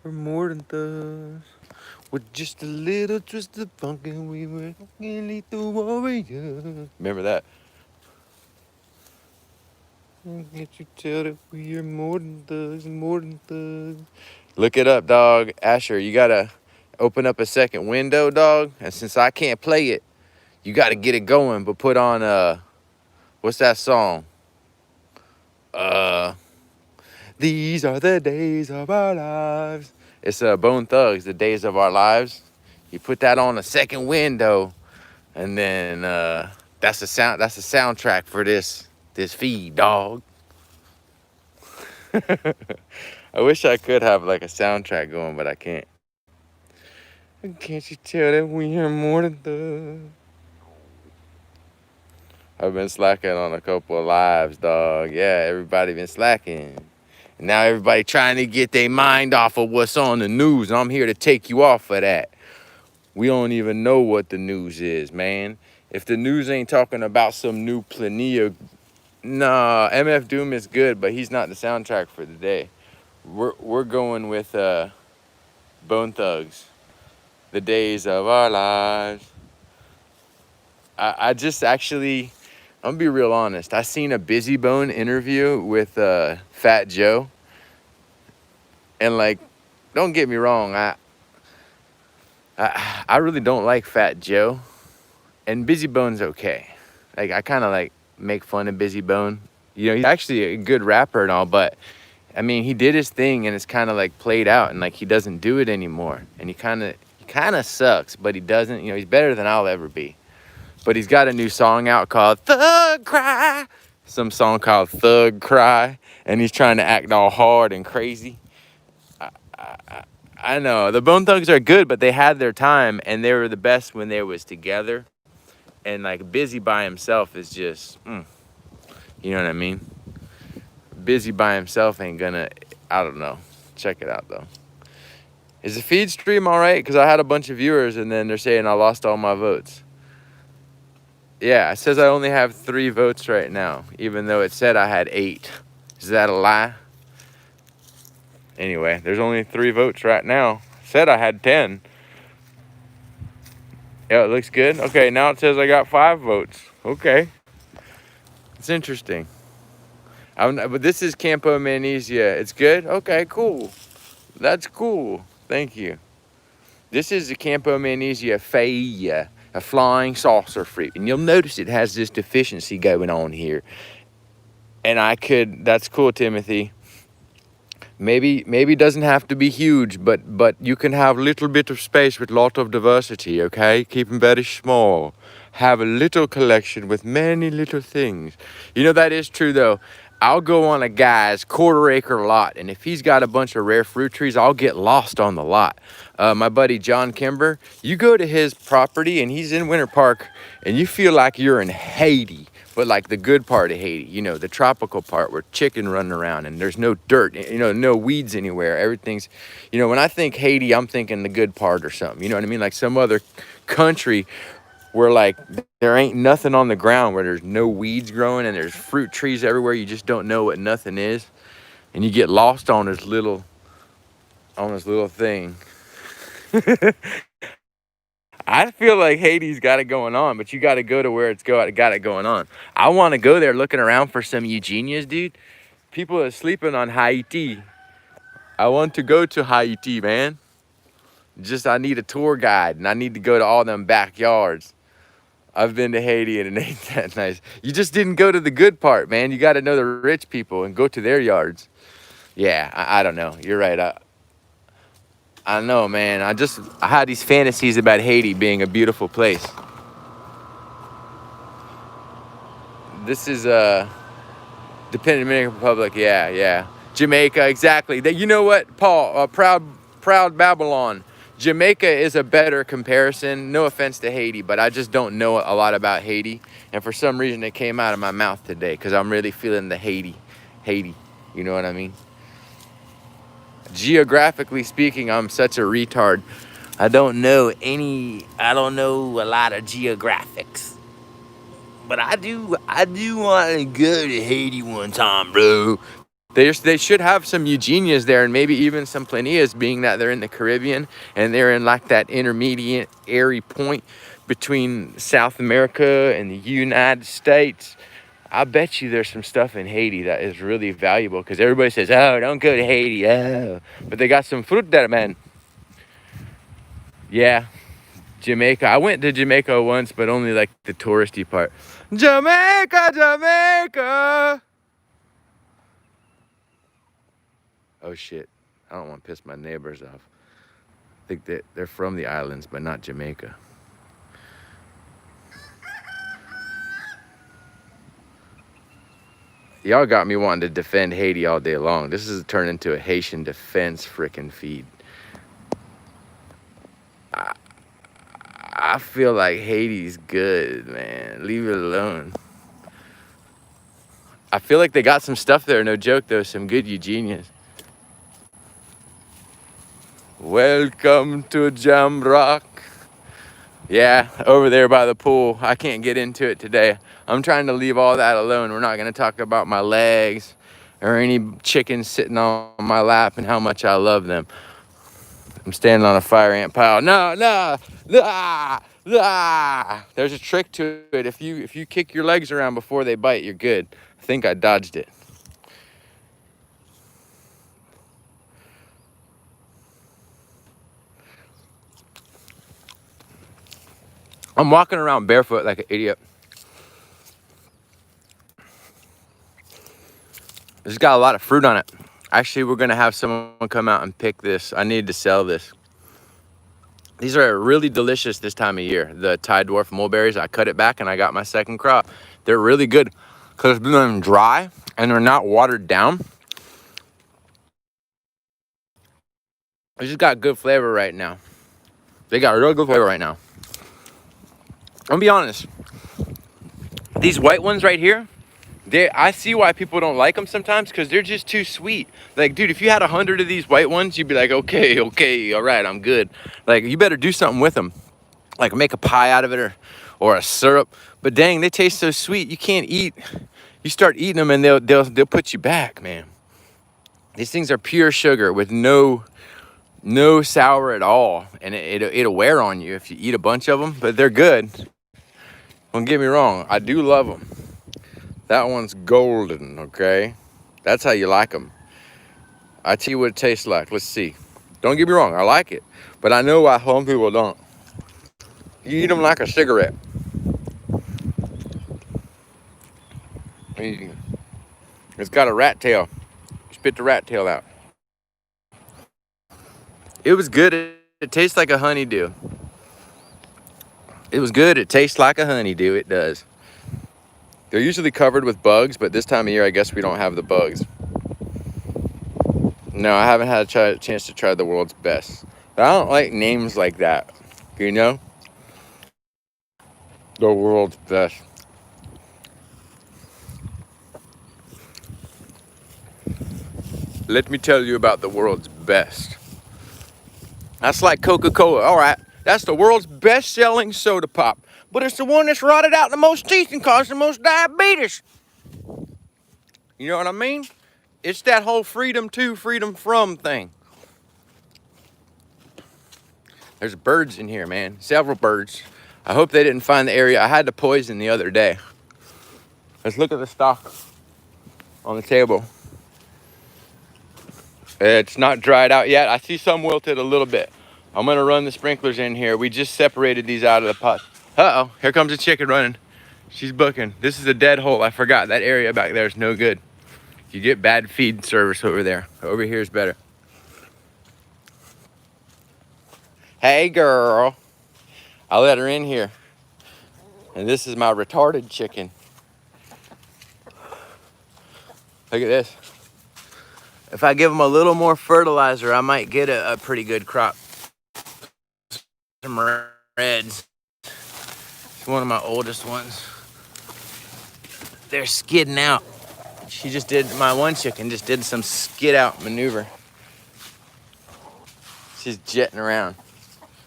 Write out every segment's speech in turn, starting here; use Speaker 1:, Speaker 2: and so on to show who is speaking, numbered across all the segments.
Speaker 1: We're more than thugs. With just a little twist of funk and we were fucking lethal warriors. Remember that? Can't you tell that we are more than thugs, more than thugs? Look it up, dog. Asher, you gotta open up a second window, dog. And since I can't play it, you gotta get it going. But put on what's that song? These are the days of our lives. It's Bone Thugs, The Days of Our Lives. You put that on a second window, and then that's the sound. That's the soundtrack for this feed, dog. I wish I could have like a soundtrack going, but I can't. Can't you tell that we are more than thugs? I've been slacking on a couple of lives, dog. Yeah, everybody been slacking. And now everybody trying to get their mind off of what's on the news. And I'm here to take you off of that. We don't even know what the news is, man. If the news ain't talking about some new Plania, nah, MF Doom is good, but he's not the soundtrack for the day. We're going with Bone Thugs, The Days of Our Lives. I just actually, I'm gonna be real honest. I seen a Busy Bone interview with Fat Joe, and like, don't get me wrong, I really don't like Fat Joe, and Busy Bone's okay. Like, I kind of like make fun of Busy Bone. You know, he's actually a good rapper and all, but I mean, he did his thing, and it's kind of like played out, and like he doesn't do it anymore, and he kind of sucks, but he doesn't. You know, he's better than I'll ever be. But he's got a new song out called Thug Cry. Some song called Thug Cry. And he's trying to act all hard and crazy. I know. The Bone Thugs are good, but they had their time. And they were the best when they was together. And like Busy by himself is just, you know what I mean? Busy by himself ain't gonna, I don't know. Check it out though. Is the feed stream all right? Because I had a bunch of viewers and then they're saying I lost all my votes. Yeah, it says I only have 3 votes right now, even though it said I had 8. Is that a lie? Anyway, there's only 3 votes right now. It said I had 10. Yeah, it looks good. Okay, now it says I got 5 votes. Okay. It's interesting. But this is Campo Magnesia. It's good? Okay, cool. That's cool. Thank you. This is the Campo Magnesia Faia, a flying saucer fruit. And you'll notice it has this deficiency going on here. And that's cool, Timothy. Maybe it doesn't have to be huge, but you can have a little bit of space with a lot of diversity, okay? Keep them very small. Have a little collection with many little things. You know, that is true, though. I'll go on a guy's 1/4 acre lot, and if he's got a bunch of rare fruit trees, I'll get lost on the lot. My buddy John Kimber, you go to his property, and he's in Winter Park, and you feel like you're in Haiti. But like the good part of Haiti, you know, the tropical part where chicken running around and there's no dirt, you know, no weeds anywhere. Everything's, you know, when I think Haiti, I'm thinking the good part or something. You know what I mean? Like some other country where like there ain't nothing on the ground, where there's no weeds growing and there's fruit trees everywhere. You just don't know what nothing is. And you get lost on this little thing. I feel like Haiti's got it going on, but you got to go to where it's got it going on. I want to go there looking around for some Eugenias, dude. People are sleeping on Haiti. I want to go to Haiti, man. I need a tour guide, and I need to go to all them backyards. I've been to Haiti, and it ain't that nice. You just didn't go to the good part, man. You got to know the rich people and go to their yards. Yeah, I don't know. You're right. I know, man. I had these fantasies about Haiti being a beautiful place. This is the Dominican Republic. Yeah. Jamaica, exactly. You know what, Paul? Proud Babylon. Jamaica is a better comparison. No offense to Haiti, but I just don't know a lot about Haiti. And for some reason, it came out of my mouth today because I'm really feeling the Haiti. You know what I mean? Geographically speaking, I'm such a retard. I don't know a lot of geographics. But I do want to go to Haiti one time, bro. They should have some Eugenias there, and maybe even some Planias, being that they're in the Caribbean and they're in like that intermediate airy point between South America and the United States. I bet you there's some stuff in Haiti that is really valuable, because everybody says, oh, don't go to Haiti, oh. But they got some fruit there, man. Yeah, Jamaica. I went to Jamaica once, but only like the touristy part. Jamaica, Jamaica. Oh shit, I don't want to piss my neighbors off. I think that they're from the islands, but not Jamaica. Y'all got me wanting to defend Haiti all day long. This is turned into a Haitian defense freaking feed. I feel like Haiti's good, man. Leave it alone. I feel like they got some stuff there, no joke though, some good Eugenias. Welcome to Jamrock. Yeah, over there by the pool. I can't get into it today. I'm trying to leave all that alone. We're not going to talk about my legs or any chickens sitting on my lap and how much I love them. I'm standing on a fire ant pile. No. There's a trick to it. If you kick your legs around before they bite, you're good. I think I dodged it. I'm walking around barefoot like an idiot. This has got a lot of fruit on it. Actually, we're gonna have someone come out and pick this. I need to sell this. These are really delicious this time of year. The Thai dwarf mulberries, I cut it back and I got my second crop. They're really good because they're dry and they're not watered down. They just got good flavor right now. They got real good flavor right now. I'm gonna be honest. These white ones right here, I see why people don't like them sometimes, because they're just too sweet. Like, dude, if you had 100 of these white ones, you'd be like, okay, all right, I'm good. Like, you better do something with them. Like, make a pie out of it or a syrup. But dang, they taste so sweet, you can't eat. You start eating them and they'll put you back, man. These things are pure sugar with no sour at all. And it'll wear on you if you eat a bunch of them, but they're good. Don't get me wrong, I do love them. That one's golden, okay? That's how you like them. I tell you what it tastes like. Let's see. Don't get me wrong, I like it. But I know why some people don't. You eat them like a cigarette. It's got a rat tail. Spit the rat tail out. It was good. It tastes like a honeydew. It was good. It tastes like a honeydew. It does. They're usually covered with bugs, but this time of year, I guess we don't have the bugs. No, I haven't had a chance to try the world's best. But I don't like names like that, you know? The world's best. Let me tell you about the world's best. That's like Coca-Cola. All right, that's the world's best-selling soda pop. But it's the one that's rotted out the most teeth and caused the most diabetes. You know what I mean? It's that whole freedom to, freedom from thing. There's birds in here, man. Several birds. I hope they didn't find the area. I had to poison the other day. Let's look at the stock on the table. It's not dried out yet. I see some wilted a little bit. I'm gonna run the sprinklers in here. We just separated these out of the pot. Uh-oh, here comes a chicken running. She's booking. This is a dead hole. I forgot that area back there is no good. You get bad feed service over there. Over here is better. Hey girl. I let her in here. And this is my retarded chicken. Look at this. If I give them a little more fertilizer, I might get a pretty good crop. Some reds. It's one of my oldest ones. They're skidding out. She just did, my one chicken just did some skid out maneuver. She's jetting around.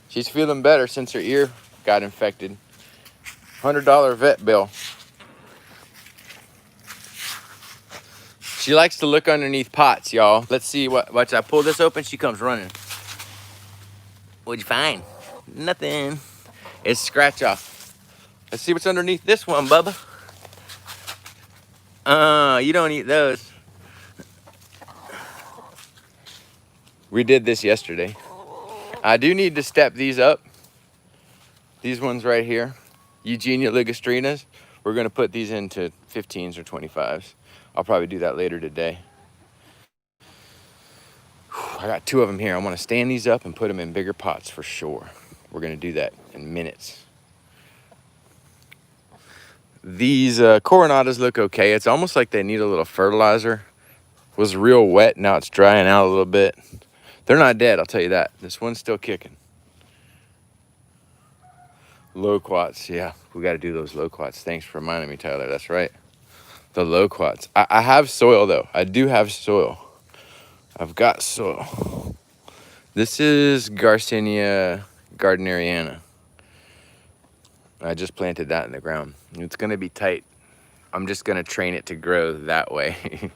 Speaker 1: She's feeling better since her ear got infected. $100 vet bill. She likes to look underneath pots, y'all. Let's see what, watch, I pull this open, she comes running. What'd you find? Nothing. It's scratch off. Let's see what's underneath this one, Bubba. You don't eat those. We did this yesterday. I do need to step these up. These ones right here, Eugenia Ligostrinas. We're gonna put these into 15s or 25s. I'll probably do that later today. I got 2 of them here. I wanna stand these up and put them in bigger pots for sure. We're gonna do that in minutes. These coronadas look okay. It's almost like they need a little fertilizer. It was real wet, now it's drying out a little bit. They're not dead, I'll tell you that. This one's still kicking. Loquats, yeah, we got to do those loquats. Thanks for reminding me, Tyler. That's right. The loquats. I have soil, though. I do have soil. I've got soil. This is Garcinia gardneriana. I just planted that in the ground. It's going to be tight. I'm just going to train it to grow that way.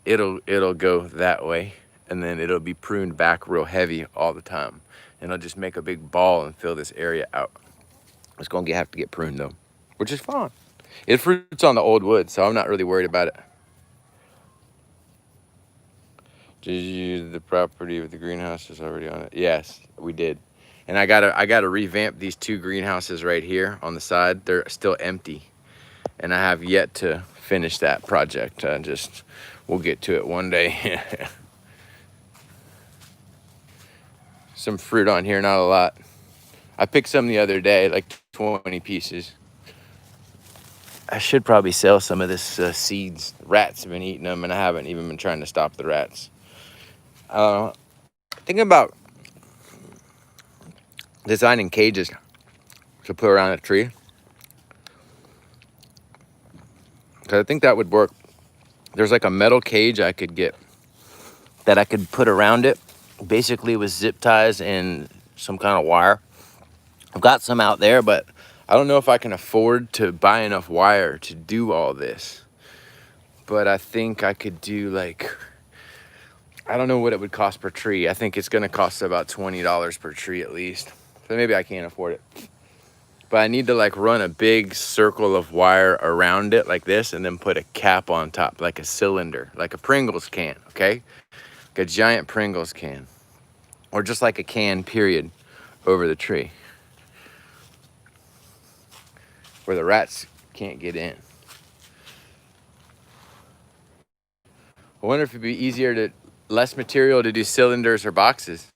Speaker 1: It'll go that way, and then it'll be pruned back real heavy all the time. And it'll just make a big ball and fill this area out. It's gonna have to get pruned though, which is fine. It fruits on the old wood, so I'm not really worried about it. Did you use the property with the greenhouses already on it? Yes, we did. And I gotta revamp these 2 greenhouses right here on the side. They're still empty, and I have yet to finish that project. We'll get to it one day. Some fruit on here, not a lot. I picked some the other day, like 20 pieces. I should probably sell some of this seeds. Rats have been eating them, and I haven't even been trying to stop the rats. Thinking about designing cages to put around a tree. Because I think that would work. There's like a metal cage I could get that I could put around it, basically with zip ties and some kind of wire. I've got some out there, but I don't know if I can afford to buy enough wire to do all this. But I think I could do like, I don't know what it would cost per tree. I think it's gonna cost about $20 per tree at least. So maybe I can't afford it. But I need to like run a big circle of wire around it like this, and then put a cap on top, like a cylinder, like a Pringles can, okay? Like a giant Pringles can. Or just like a can, period, over the tree, where the rats can't get in. I wonder if it'd be easier less material to do cylinders or boxes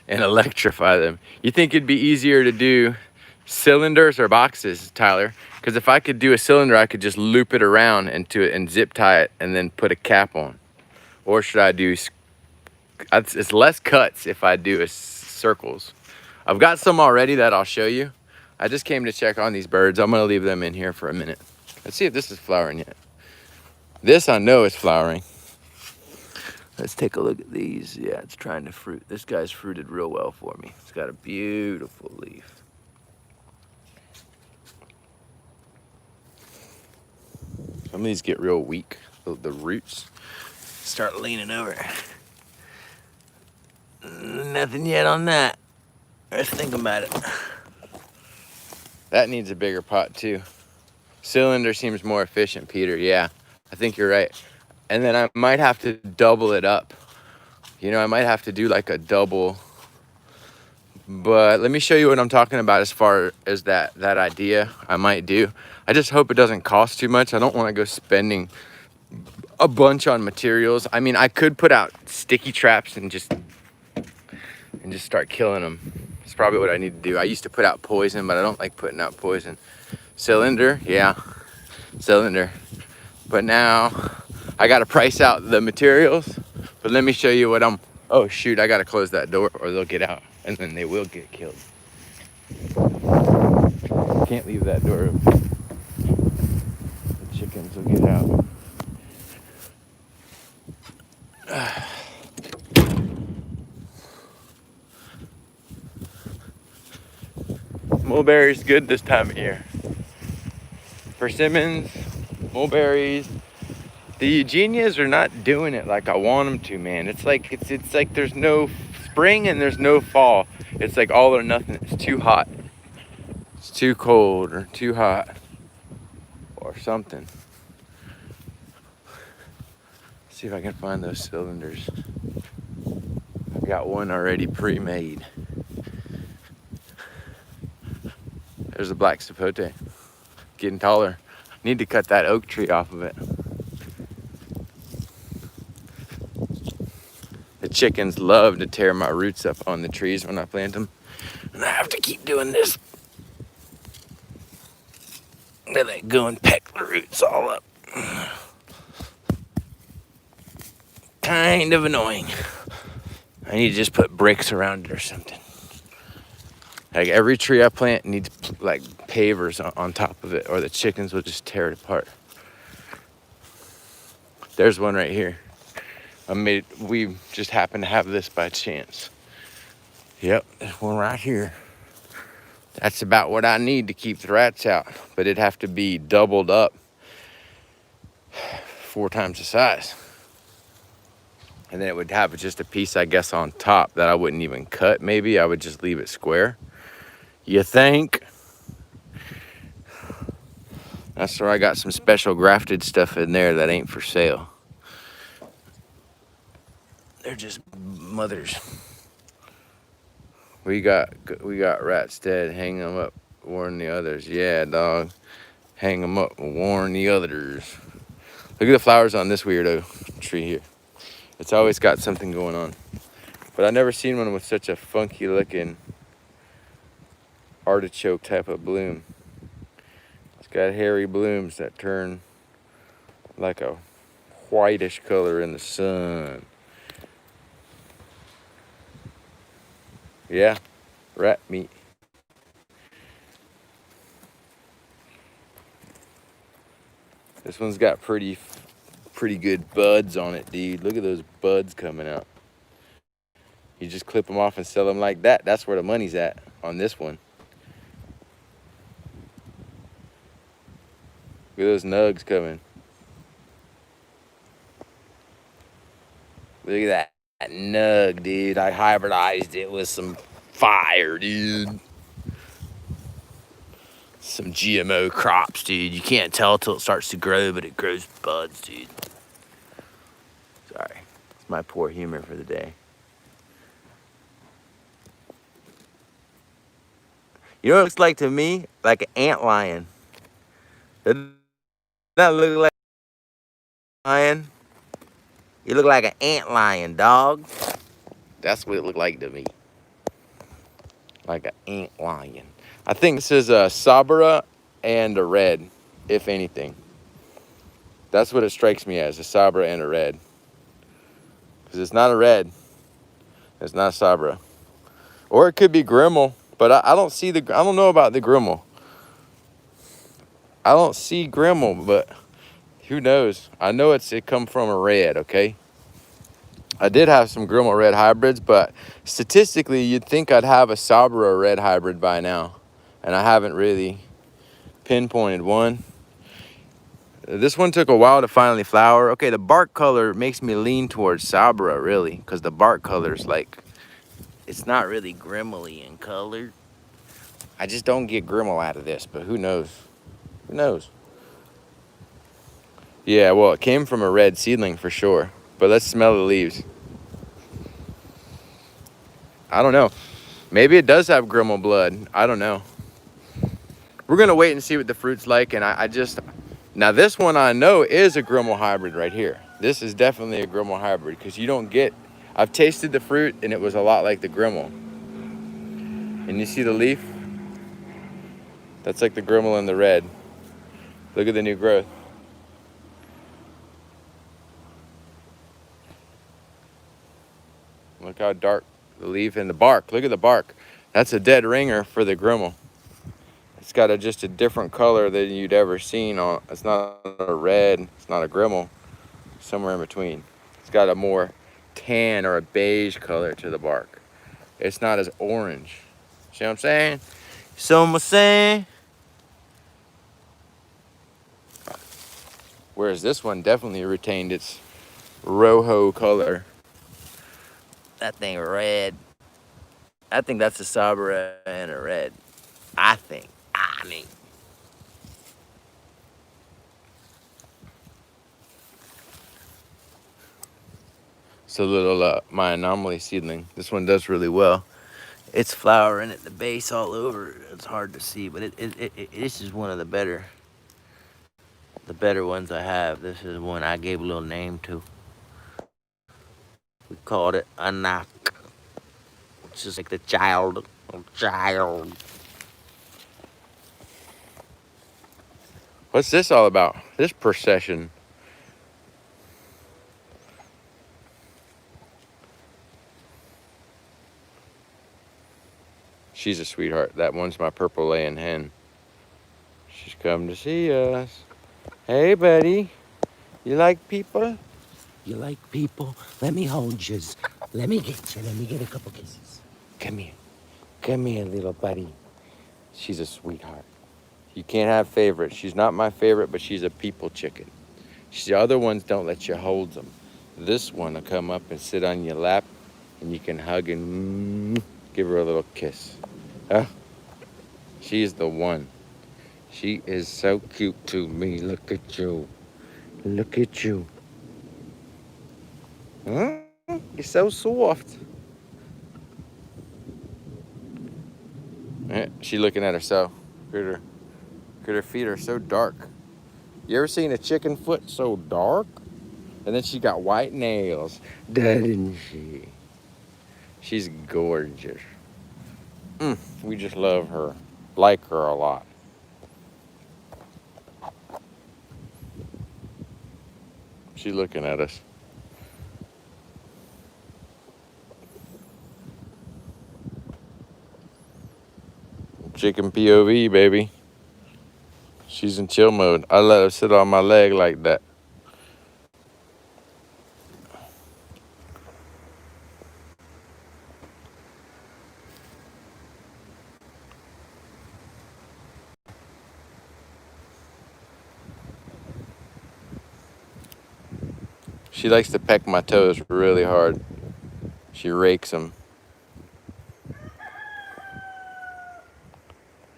Speaker 1: and electrify them. You think it'd be easier to do cylinders or boxes, Tyler? Because if I could do a cylinder, I could just loop it around into it and zip tie it and then put a cap on. Or should I do, it's less cuts if I do circles. I've got some already that I'll show you. I just came to check on these birds. I'm gonna leave them in here for a minute. Let's see if this is flowering yet. This I know is flowering. Let's take a look at these. Yeah, it's trying to fruit. This guy's fruited real well for me. It's got a beautiful leaf. Some of these get real weak. The roots start leaning over. Nothing yet on that. Let's think about it. That needs a bigger pot too. Cylinder seems more efficient, Peter. Yeah, I think you're right. And then I might have to double it up. You know, I might have to do like a double. But let me show you what I'm talking about as far as that idea I might do. I just hope it doesn't cost too much. I don't want to go spending a bunch on materials. I mean, I could put out sticky traps and just start killing them. It's probably what I need to do. I used to put out poison, but I don't like putting out poison. Cylinder, yeah, cylinder. But now I got to price out the materials. But let me show you what oh shoot, I got to close that door or they'll get out and then they will get killed. Can't leave that door open. The chickens will get out. Mulberry's good this time of year. Persimmons, mulberries, The Eugenias are not doing it like I want them to, man. It's like there's no spring and there's no fall. It's like all or nothing. It's too hot. It's too cold or too hot or something. See if I can find those cylinders. I've got one already pre-made. There's a black sapote. Getting taller. Need to cut that oak tree off of it. The chickens love to tear my roots up on the trees when I plant them. And I have to keep doing this. They like go and peck the roots all up. Kind of annoying. I need to just put bricks around it or something. Like every tree I plant needs like pavers on top of it, or the chickens will just tear it apart. There's one right here. We just happened to have this by chance. Yep, there's one right here. That's about what I need to keep the rats out, but it'd have to be doubled up 4 times the size. And then it would have just a piece, I guess, on top that I wouldn't even cut. Maybe I would just leave it square. You think? That's where I got some special grafted stuff in there that ain't for sale. They're just mothers. We got rats dead. Hang them up, warn the others. Yeah, dog. Hang them up, warn the others. Look at the flowers on this weirdo tree here. It's always got something going on. But I've never seen one with such a funky looking artichoke type of bloom. It's got hairy blooms that turn like a whitish color in the sun. Yeah, rat meat. This one's got pretty good buds on it, dude. Look at those buds coming out. You just clip them off and sell them like that. That's where the money's at on this one. Look at those nugs coming. Look at that nug, dude. I hybridized it with some fire, dude. Some GMO crops, dude. You can't tell till it starts to grow, but it grows buds, dude. Sorry. It's my poor humor for the day. You know what it looks like to me? Like an antlion. Doesn't that look like a lion? You look like an antlion, dog. That's what it looked like to me. Like an antlion. I think this is a Sabara and a red, if anything. That's what it strikes me as, a Sabara and a red. Because it's not a red. It's not a Sabara. Or it could be Grimmel, but I don't see I don't know about the Grimmel. I don't see Grimmel, but who knows? I know it come from a red, okay? I did have some Grimmel red hybrids, but statistically, you'd think I'd have a Sabara red hybrid by now. And I haven't really pinpointed one. This one took a while to finally flower. Okay, the bark color makes me lean towards Sabara, really, because the bark color is like, it's not really Grimmel-y in color. I just don't get Grimmel out of this, but who knows? Who knows? Yeah, well, it came from a red seedling for sure. But let's smell the leaves. I don't know. Maybe it does have Grimmel blood. I don't know. We're going to wait and see what the fruit's like. And now this one I know is a Grimmel hybrid right here. This is definitely a Grimmel hybrid because you don't get, I've tasted the fruit and it was a lot like the Grimmel. And you see the leaf? That's like the Grimmel in the red. Look at the new growth. Look how dark the leaf and the bark. Look at the bark. That's a dead ringer for the Grimmel. It's got just a different color than you'd ever seen. It's not a red. It's not a Grimmel. Somewhere in between. It's got a more tan or a beige color to the bark. It's not as orange. See what I'm saying? So I'm saying. Whereas this one definitely retained its Rojo color. That thing red. I think that's a Sabra and a red. I mean. It's a little, my anomaly seedling. This one does really well. It's flowering at the base all over. It's hard to see, but this is one of the better ones I have. This is one I gave a little name to. We called it Anak, which is like the child. What's this all about? This procession. She's a sweetheart. That one's my purple laying hen. She's come to see us. Hey, buddy. You like people?
Speaker 2: You like people? Let me hold you. Let me get you. Let me get a couple kisses.
Speaker 1: Come here. Come here, little buddy. She's a sweetheart. You can't have favorites. She's not my favorite, but she's a people chicken. The other ones don't let you hold them. This one will come up and sit on your lap, and you can hug and give her a little kiss. Huh? She's the one. She is so cute to me. Look at you. Look at you. Huh? You're so soft. She looking at herself. Look at her feet are so dark. You ever seen a chicken foot so dark? And then she got white nails, doesn't she? She's gorgeous. We just love her. Like her a lot. She's looking at us. Chicken POV, baby. She's in chill mode. I let her sit on my leg like that. She likes to peck my toes really hard. She rakes them.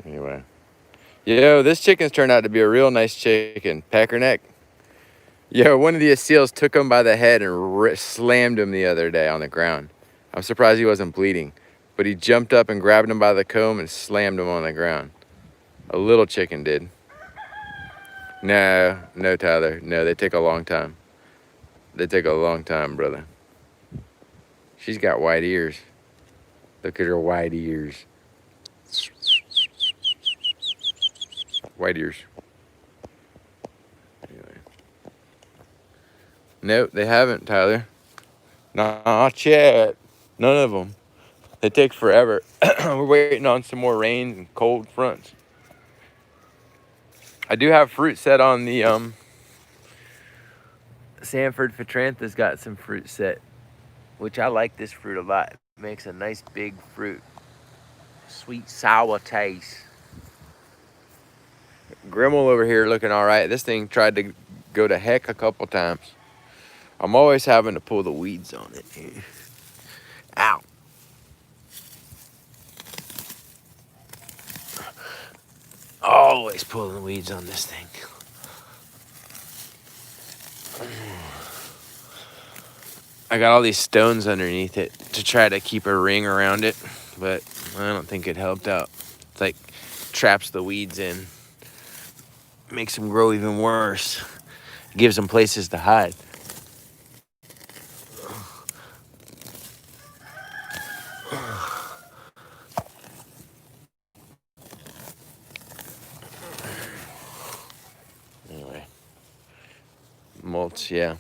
Speaker 1: Anyway. Yo, this chicken's turned out to be a real nice chicken. Peckerneck. Yo, one of the seals took him by the head and slammed him the other day on the ground. I'm surprised he wasn't bleeding. But he jumped up and grabbed him by the comb and slammed him on the ground. A little chicken did. No, Tyler. No, they take a long time. They take a long time, brother. She's got white ears. Look at her white ears. White ears. Anyway. Nope, they haven't, Tyler. Not yet. None of them. They take forever. We're waiting on some more rain and cold fronts. I do have fruit set on the Sanford Fatranthus got some fruit set, which I like this fruit a lot. It makes a nice big fruit. Sweet sour taste. Grimmel over here looking all right. This thing tried to go to heck a couple times. I'm always having to pull the weeds on it. Ow. Always pulling the weeds on this thing. I got all these stones underneath it to try to keep a ring around it, but I don't think it helped out. It's like traps the weeds in, makes them grow even worse, gives them places to hide. Anyway, mulch, yeah.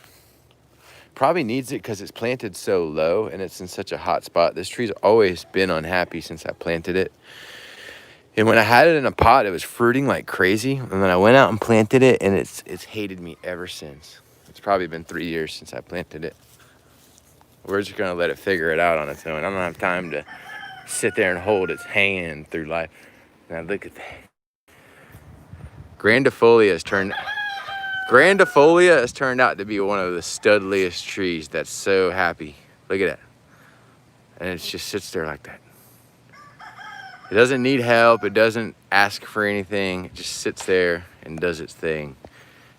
Speaker 1: Probably needs it because it's planted so low and it's in such a hot spot. This tree's always been unhappy since I planted it. And when I had it in a pot, it was fruiting like crazy. And then I went out and planted it, and it's hated me ever since. It's probably been 3 years since I planted it. We're just gonna let it figure it out on its own. I don't have time to sit there and hold its hand through life. Now look at that. Grandifolia has turned Grandifolia has turned out to be one of the studliest trees. That's so happy. Look at that. And it just sits there like that. It doesn't need help. It doesn't ask for anything. It just sits there and does its thing.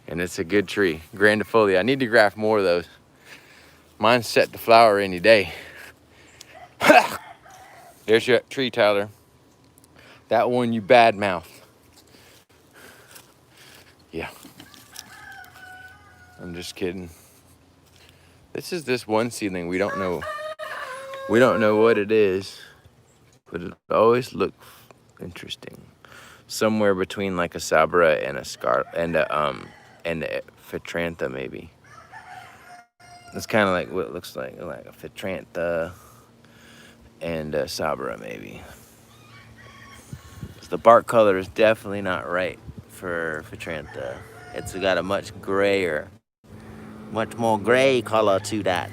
Speaker 1: And it's a good tree. Grandifolia. I need to graft more of those. Mine's set to flower any day. There's your tree, Tyler. That one you badmouth. Yeah. I'm just kidding. This is this one seedling. We don't know. We don't know what it is, but it always looks interesting. Somewhere between like a Sabra and a Phaeranthus maybe. It's kind of like what it looks like a Phaeranthus and a Sabra maybe. So the bark color is definitely not right for Phaeranthus. It's got a much more gray color to that.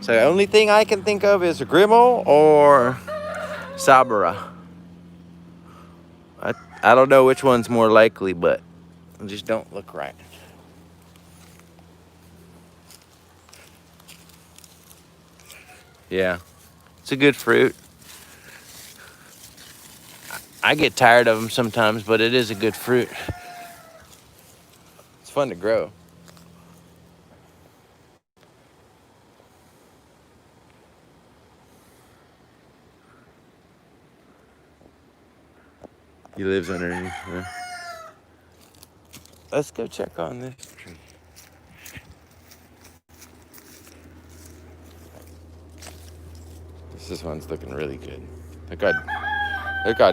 Speaker 1: So the only thing I can think of is a Grimmel or Sabra. I don't know which one's more likely, but they just don't look right. Yeah, it's a good fruit. I get tired of them sometimes, but it is a good fruit. It's fun to grow. He lives underneath. Yeah. Let's go check on this tree. This one's looking really good. Look how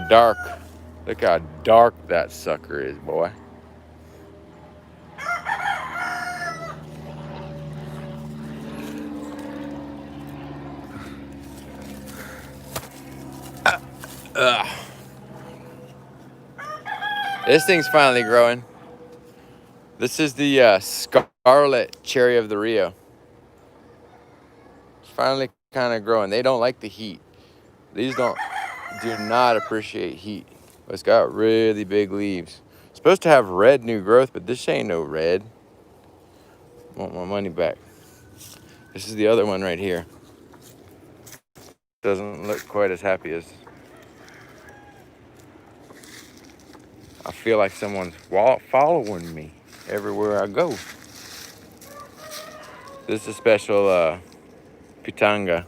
Speaker 1: dark that sucker is, boy. This thing's finally growing. This is the scarlet cherry of the Rio. It's finally kind of growing. They don't like the heat. These do not appreciate heat. It's got really big leaves. It's supposed to have red new growth, but this ain't no red. I want my money back. This is the other one right here. Doesn't look quite as happy as. I feel like someone's following me everywhere I go. This is a special pitanga.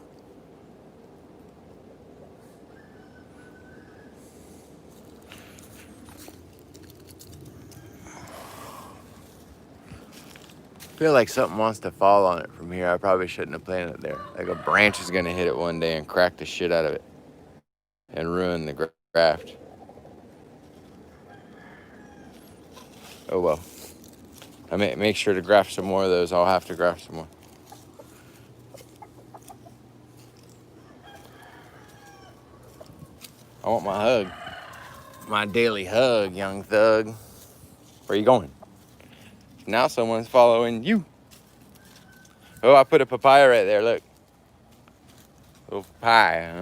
Speaker 1: I feel like something wants to fall on it from here. I probably shouldn't have planted it there. Like a branch is gonna hit it one day and crack the shit out of it and ruin the graft. Oh well. I may make sure to graft some more of those. I'll have to graft some more. I want my hug. My daily hug, young thug. Where you going? Now someone's following you. Oh, I put a papaya right there, look. Little papaya.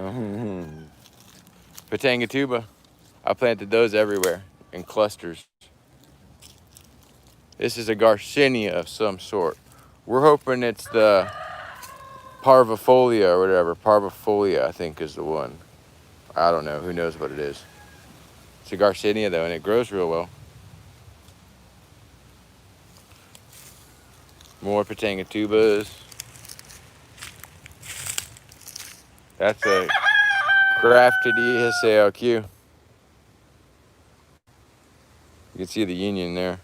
Speaker 1: Pitanga tuba. I planted those everywhere in clusters. This is a Garcinia of some sort. We're hoping it's the Parvifolia or whatever. Parvifolia, I think, is the one. I don't know. Who knows what it is? It's a Garcinia, though, and it grows real well. More Pitanga tubas. That's a grafted ESALQ. You can see the union there.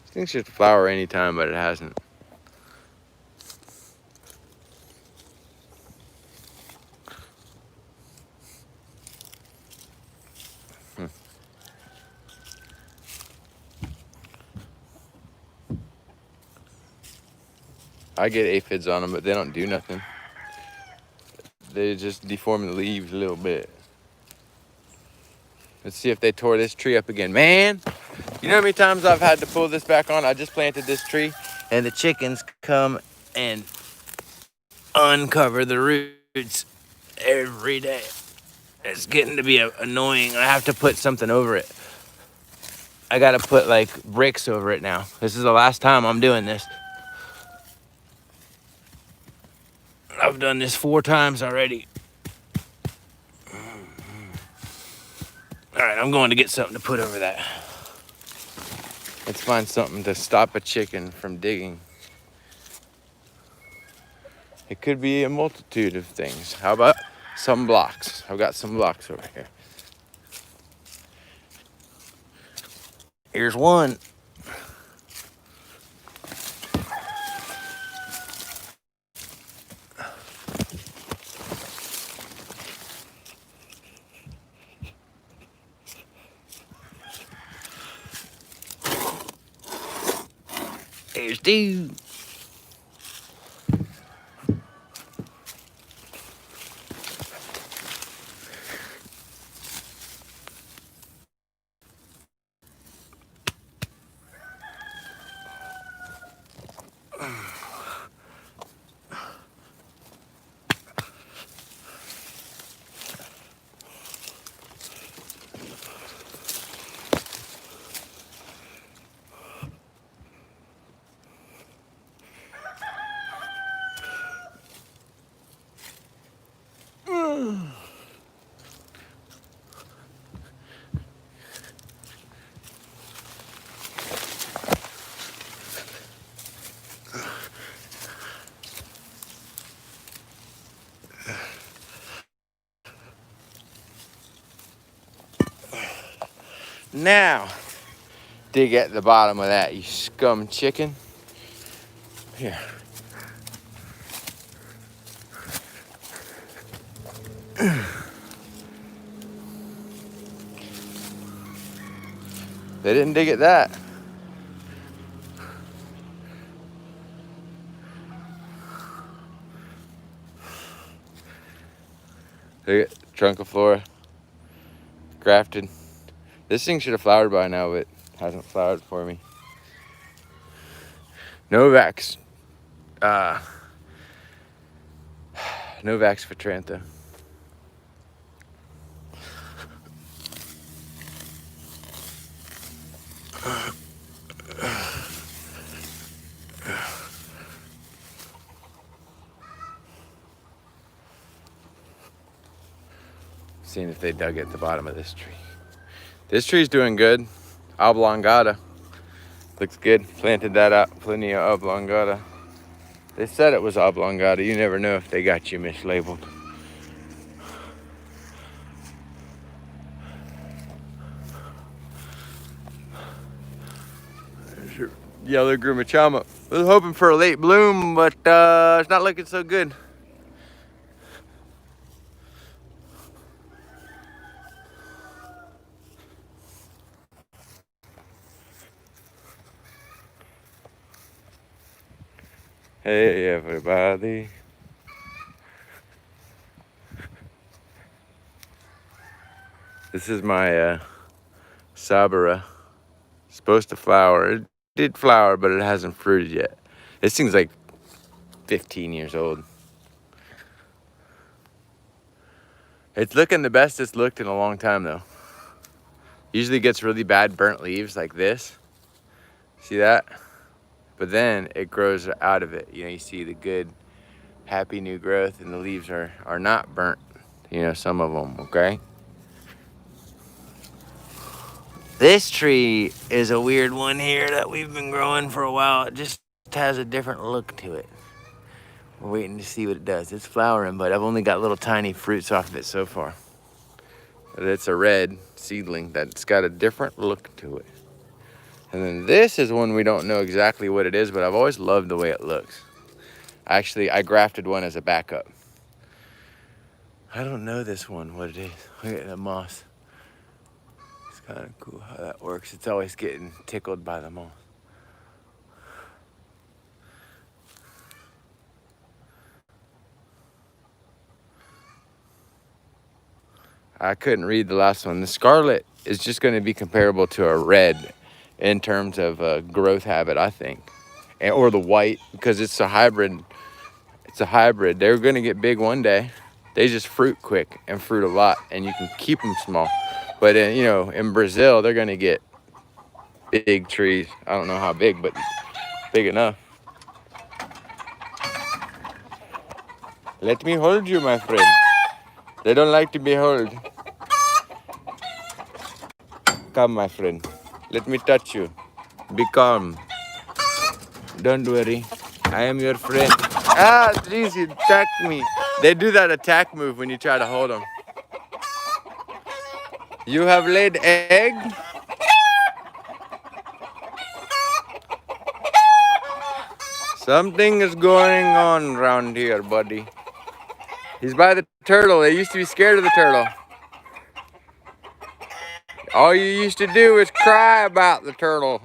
Speaker 1: This thing should flower anytime, but it hasn't. I get aphids on them, but they don't do nothing. They just deform the leaves a little bit. Let's see if they tore this tree up again. Man, you know how many times I've had to pull this back on? I just planted this tree, and the chickens come and uncover the roots every day. It's getting to be annoying. I have to put something over it.
Speaker 2: I gotta put like bricks over it now. This is the last time I'm doing this. I've done this 4 times already. All right, I'm going to get something to put over that.
Speaker 1: Let's find something to stop a chicken from digging. It could be a multitude of things. How about some blocks? I've got some blocks over here.
Speaker 2: Here's one. Here's 2.
Speaker 1: Now, dig at the bottom of that, you scum chicken. Here. They didn't dig at that. Look at Trunciflora, grafted. This thing should have flowered by now, but hasn't flowered for me. Novak's Vatrantha. Seeing if they dug at the bottom of this tree. This tree's doing good. Oblongata. Looks good. Planted that out. Plenty of oblongata. They said it was oblongata. You never know if they got you mislabeled. There's your yellow Grumachama. I was hoping for a late bloom, but it's not looking so good. Hey everybody. This is my Sabara. Supposed to flower. It did flower, but it hasn't fruited yet. This thing's like 15 years old. It's looking the best it's looked in a long time though. Usually gets really bad burnt leaves like this. See that? But then it grows out of it. You know, you see the good, happy new growth, and the leaves are not burnt. You know, some of them, okay?
Speaker 2: This tree is a weird one here that we've been growing for a while. It just has a different look to it. We're waiting to see what it does. It's flowering, but I've only got little tiny fruits off of it so far.
Speaker 1: But it's a red seedling that's got a different look to it. And then this is one we don't know exactly what it is, but I've always loved the way it looks. Actually, I grafted one as a backup. I don't know this one, what it is. Look at the moss. It's kind of cool how that works. It's always getting tickled by the moss. I couldn't read the last one. The scarlet is just going to be comparable to a red in terms of growth habit, I think. Or the white, because it's a hybrid. It's a hybrid. They're going to get big one day. They just fruit quick and fruit a lot, and you can keep them small. But you know, in Brazil, they're going to get big trees. I don't know how big, but big enough. Let me hold you, my friend. They don't like to be held. Come, my friend. Let me touch you. Be calm. Don't worry. I am your friend. Ah, jeez, you attacked me. They do that attack move when you try to hold them. You have laid egg? Something is going on around here, buddy. He's by the turtle. They used to be scared of the turtle. All you used to do is cry about the turtle.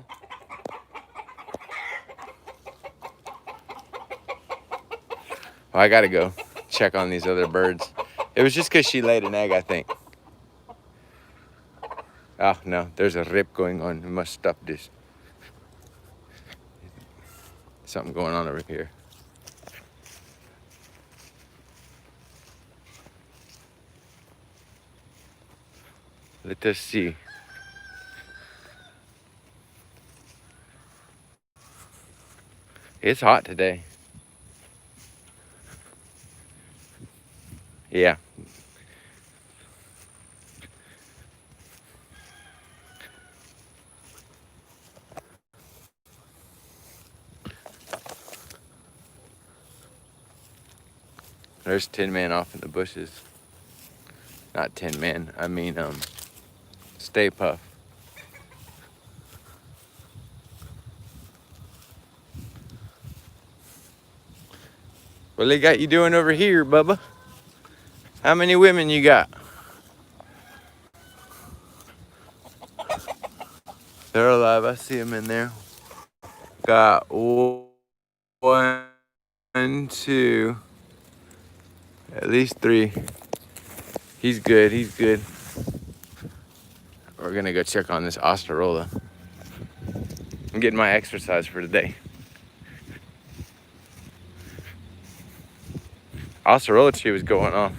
Speaker 1: Well, I gotta go check on these other birds. It was just because she laid an egg, I think. Oh, no, there's a rip going on. We must stop this. Something going on over here. Let us see. It's hot today. Yeah. There's Tin Man off in the bushes. Not Tin Man, I mean, Stay Puff. What they got you doing over here, Bubba? How many women you got? They're alive. I see them in there. Got one, two, at least three. He's good. He's good. We're gonna go check on this Osterola. I'm getting my exercise for today. Osterola tree was going on.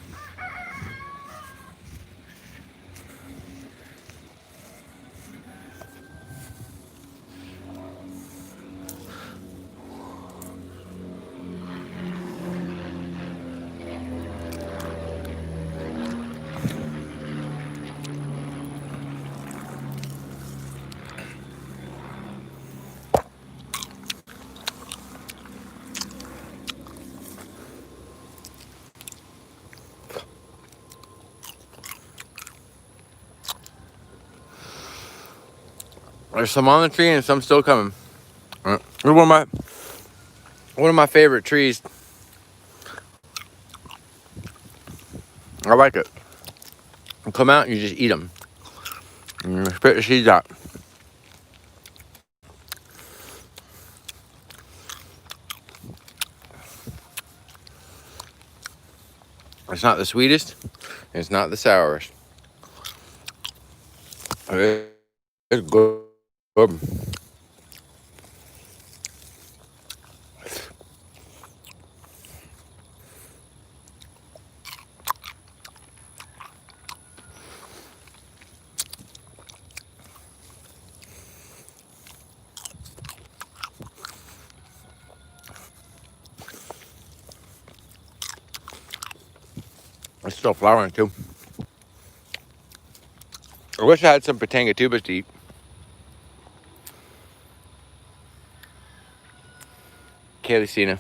Speaker 1: There's some on the tree and some still coming. One of my favorite trees. I like it. You come out and you just eat them. And you spit the seeds out. It's not the sweetest. It's not the sourest. It's good. It's still flowering too. I wish I had some Pitanga tubas to eat. Calycina.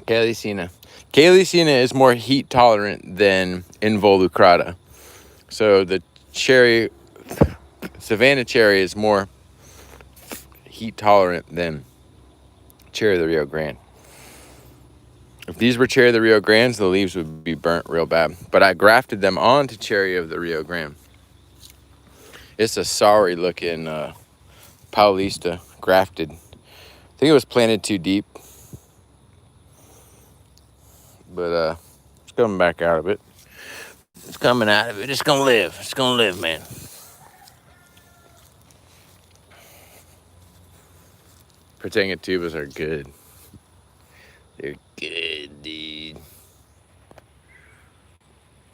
Speaker 1: Calycina. Calycina is more heat tolerant than Involucrata. So the cherry, Savannah cherry is more heat tolerant than Cherry of the Rio Grande. If these were Cherry of the Rio Grandes, the leaves would be burnt real bad. But I grafted them onto Cherry of the Rio Grande. It's a sorry looking Paulista grafted. I think it was planted too deep. But it's coming back out of it. It's coming out of it. It's gonna live. It's gonna live, man. Pitanga tubas are good. They're good, dude.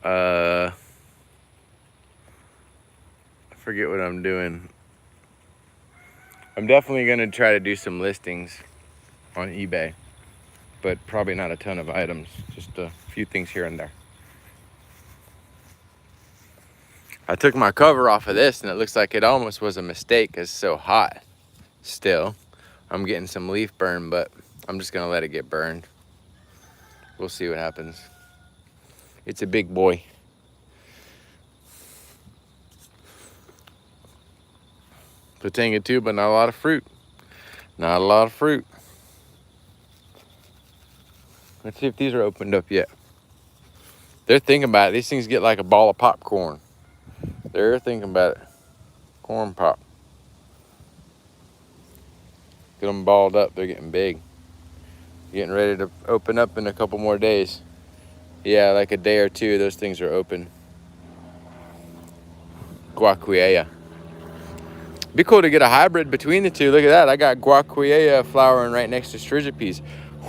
Speaker 1: I forget what I'm doing. I'm definitely gonna try to do some listings on eBay, but probably not a ton of items, just a few things here and there. I took my cover off of this and it looks like it almost was a mistake because it's so hot still. I'm getting some leaf burn, but I'm just gonna let it get burned. We'll see what happens. It's a big boy. Totanga too, but not a lot of fruit. Not a lot of fruit. Let's see if these are opened up yet. They're thinking about it. These things get like a ball of popcorn. They're thinking about it. Corn pop. Get them balled up. They're getting big. Getting ready to open up in a couple more days. Yeah, like a day or two, those things are open. Guaquiea. Be cool to get a hybrid between the two. Look at that. I got Guaquiea flowering right next to Strigipes.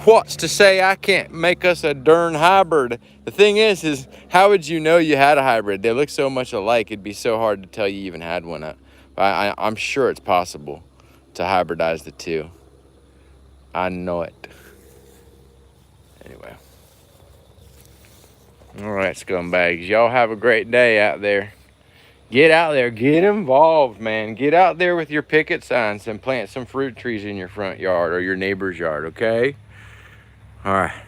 Speaker 1: What's to say I can't make us a darn hybrid? The thing is how would you know you had a hybrid? They look so much alike. It'd be so hard to tell you even had one. I'm sure it's possible to hybridize the two. I know it. Anyway. All right, scumbags. Y'all have a great day out there. Get out there, get involved, man. Get out there with your picket signs and plant some fruit trees in your front yard or your neighbor's yard, okay? All right.